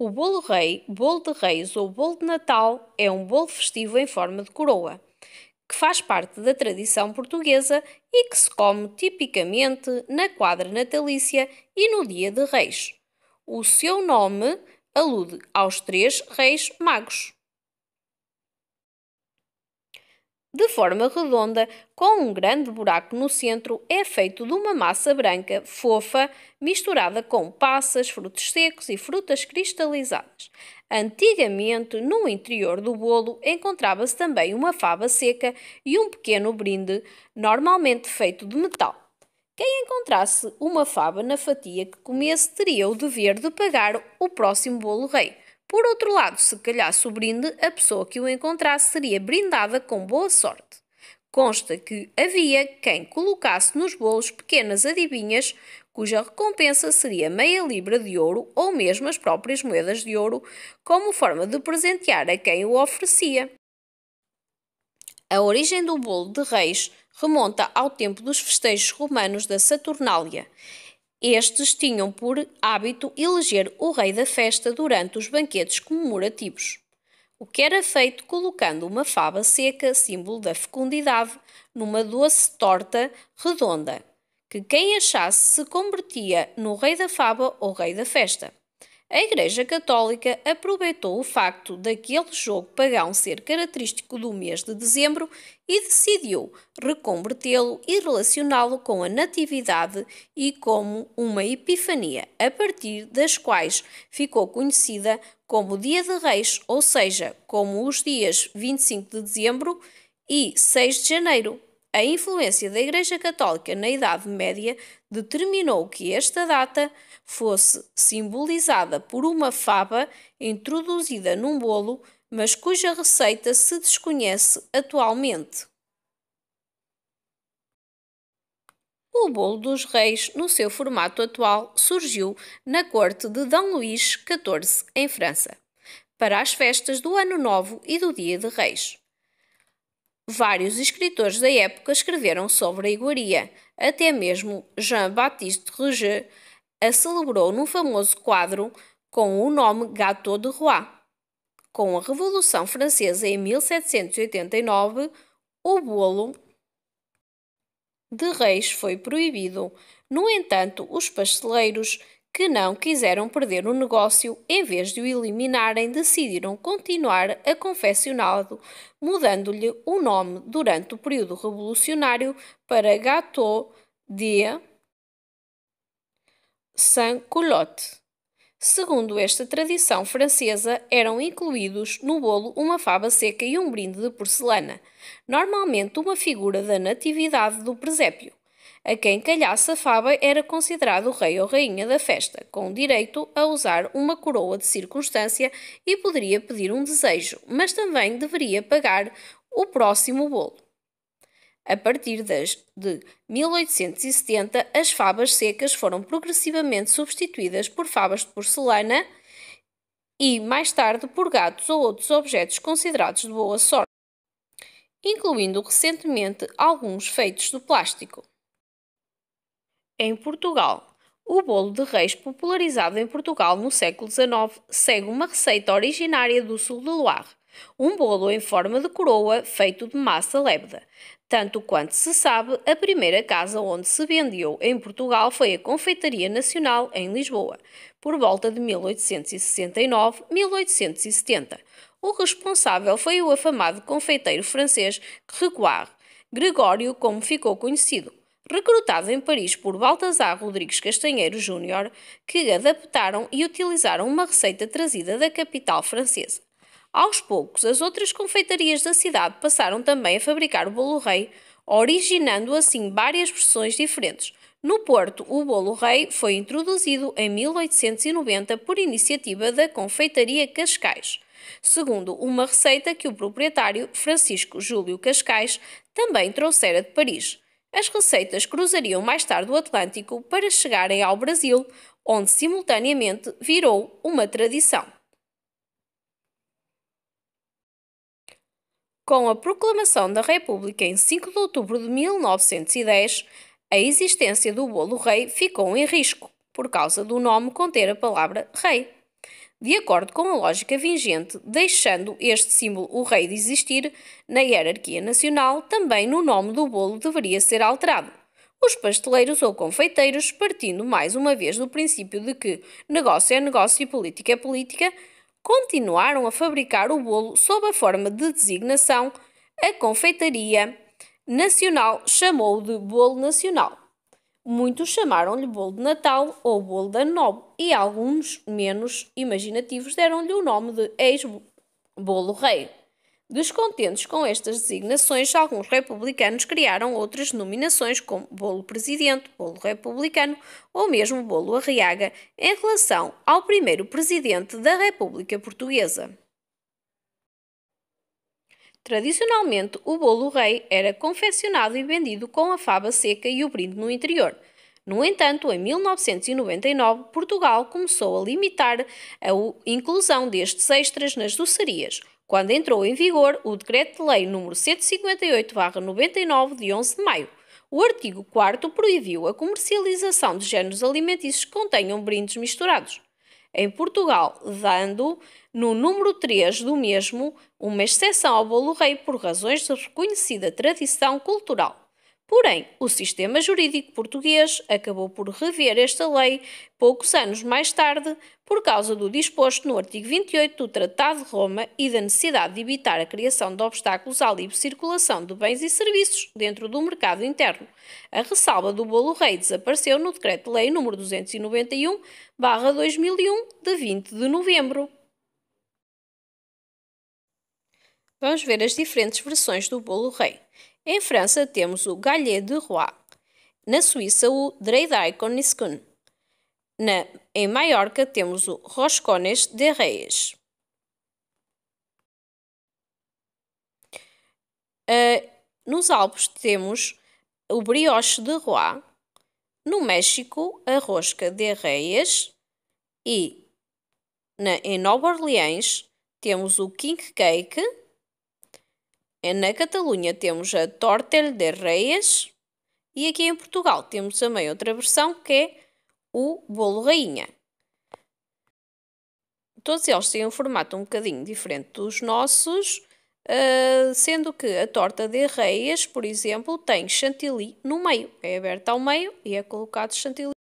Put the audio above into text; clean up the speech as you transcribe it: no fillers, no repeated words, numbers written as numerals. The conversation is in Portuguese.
O bolo rei, bolo de reis ou bolo de Natal é um bolo festivo em forma de coroa, que faz parte da tradição portuguesa e que se come tipicamente na quadra natalícia e no Dia de Reis. O seu nome alude aos três reis magos. De forma redonda, com um grande buraco no centro, é feito de uma massa branca fofa misturada com passas, frutos secos e frutas cristalizadas. Antigamente, no interior do bolo, encontrava-se também uma fava seca e um pequeno brinde, normalmente feito de metal. Quem encontrasse uma fava na fatia que comesse teria o dever de pagar o próximo bolo rei. Por outro lado, se calhasse o brinde, a pessoa que o encontrasse seria brindada com boa sorte. Consta que havia quem colocasse nos bolos pequenas adivinhas, cuja recompensa seria meia libra de ouro ou mesmo as próprias moedas de ouro, como forma de presentear a quem o oferecia. A origem do bolo de reis remonta ao tempo dos festejos romanos da Saturnália. Estes tinham por hábito eleger o rei da festa durante os banquetes comemorativos, o que era feito colocando uma fava seca, símbolo da fecundidade, numa doce torta redonda, que quem achasse se convertia no rei da fava ou rei da festa. A Igreja Católica aproveitou o facto daquele jogo pagão ser característico do mês de dezembro e decidiu reconvertê-lo e relacioná-lo com a Natividade e como uma Epifania, a partir das quais ficou conhecida como Dia de Reis, ou seja, como os dias 25 de dezembro e 6 de janeiro. A influência da Igreja Católica na Idade Média determinou que esta data fosse simbolizada por uma fava introduzida num bolo, mas cuja receita se desconhece atualmente. O bolo dos reis, no seu formato atual, surgiu na corte de D. Luís XIV, em França, para as festas do Ano Novo e do Dia de Reis. Vários escritores da época escreveram sobre a iguaria, até mesmo Jean-Baptiste Roger a celebrou num famoso quadro com o nome Gâteau de Roi. Com a Revolução Francesa em 1789, o bolo de reis foi proibido. No entanto, os pasteleiros que não quiseram perder o negócio, em vez de o eliminarem, decidiram continuar a confeccioná-lo, mudando-lhe o nome durante o período revolucionário para Gâteau de Sans-Culotte. Segundo esta tradição francesa, eram incluídos no bolo uma fava seca e um brinde de porcelana, normalmente uma figura da natividade do presépio. A quem calhasse a fava era considerado o rei ou rainha da festa, com direito a usar uma coroa de circunstância e poderia pedir um desejo, mas também deveria pagar o próximo bolo. A partir de 1870, as favas secas foram progressivamente substituídas por favas de porcelana e, mais tarde, por gatos ou outros objetos considerados de boa sorte, incluindo recentemente alguns feitos de plástico. Em Portugal, o bolo de reis popularizado em Portugal no século XIX segue uma receita originária do sul do Loire, um bolo em forma de coroa feito de massa lébeda. Tanto quanto se sabe, a primeira casa onde se vendeu em Portugal foi a Confeitaria Nacional, em Lisboa, por volta de 1869-1870. O responsável foi o afamado confeiteiro francês Gregório, como ficou conhecido, recrutado em Paris por Baltasar Rodrigues Castanheiro Júnior, que adaptaram e utilizaram uma receita trazida da capital francesa. Aos poucos, as outras confeitarias da cidade passaram também a fabricar o bolo rei, originando assim várias versões diferentes. No Porto, o bolo rei foi introduzido em 1890 por iniciativa da Confeitaria Cascais, segundo uma receita que o proprietário Francisco Júlio Cascais também trouxera de Paris. As receitas cruzariam mais tarde o Atlântico para chegarem ao Brasil, onde simultaneamente virou uma tradição. Com a proclamação da República em 5 de outubro de 1910, a existência do bolo rei ficou em risco, por causa do nome conter a palavra rei. de acordo com a lógica vigente, deixando este símbolo, o rei, de existir na hierarquia nacional, também no nome do bolo deveria ser alterado. Os pasteleiros ou confeiteiros, partindo mais uma vez do princípio de que negócio é negócio e política é política, continuaram a fabricar o bolo sob a forma de designação. A Confeitaria Nacional chamou de bolo nacional. Muitos chamaram-lhe bolo de Natal ou bolo de Ano Novo e alguns menos imaginativos deram-lhe o nome de ex-bolo rei. Descontentes com estas designações, alguns republicanos criaram outras denominações como bolo presidente, bolo republicano ou mesmo bolo Arriaga em relação ao primeiro presidente da República Portuguesa. Tradicionalmente, o bolo rei era confeccionado e vendido com a fava seca e o brinde no interior. No entanto, em 1999, Portugal começou a limitar a inclusão destes extras nas doçarias, quando entrou em vigor o Decreto-Lei nº 158/99, de 11 de maio. O artigo 4º proibiu a comercialização de géneros alimentícios que contenham brindes misturados. Em Portugal, dando no número 3 do mesmo uma exceção ao bolo rei por razões de reconhecida tradição cultural. Porém, o sistema jurídico português acabou por rever esta lei poucos anos mais tarde por causa do disposto no artigo 28 do Tratado de Roma e da necessidade de evitar a criação de obstáculos à livre circulação de bens e serviços dentro do mercado interno. A ressalva do bolo rei desapareceu no Decreto-Lei nº 291/2001, de 20 de novembro. Vamos ver as diferentes versões do bolo rei. Em França temos o Gallet de Roi, na Suíça o Dreidaikon-Niskun, em Maiorca temos o Roscones de Reis. Nos Alpes temos o Brioche de Roi, no México a Rosca de Reis e em Nova Orleans temos o King Cake. Na Catalunha temos a Tortel de Reis e aqui em Portugal temos também outra versão que é o bolo rainha. Todos eles têm um formato um bocadinho diferente dos nossos, sendo que a torta de Reis, por exemplo, tem chantilly no meio. É aberta ao meio e é colocado chantilly.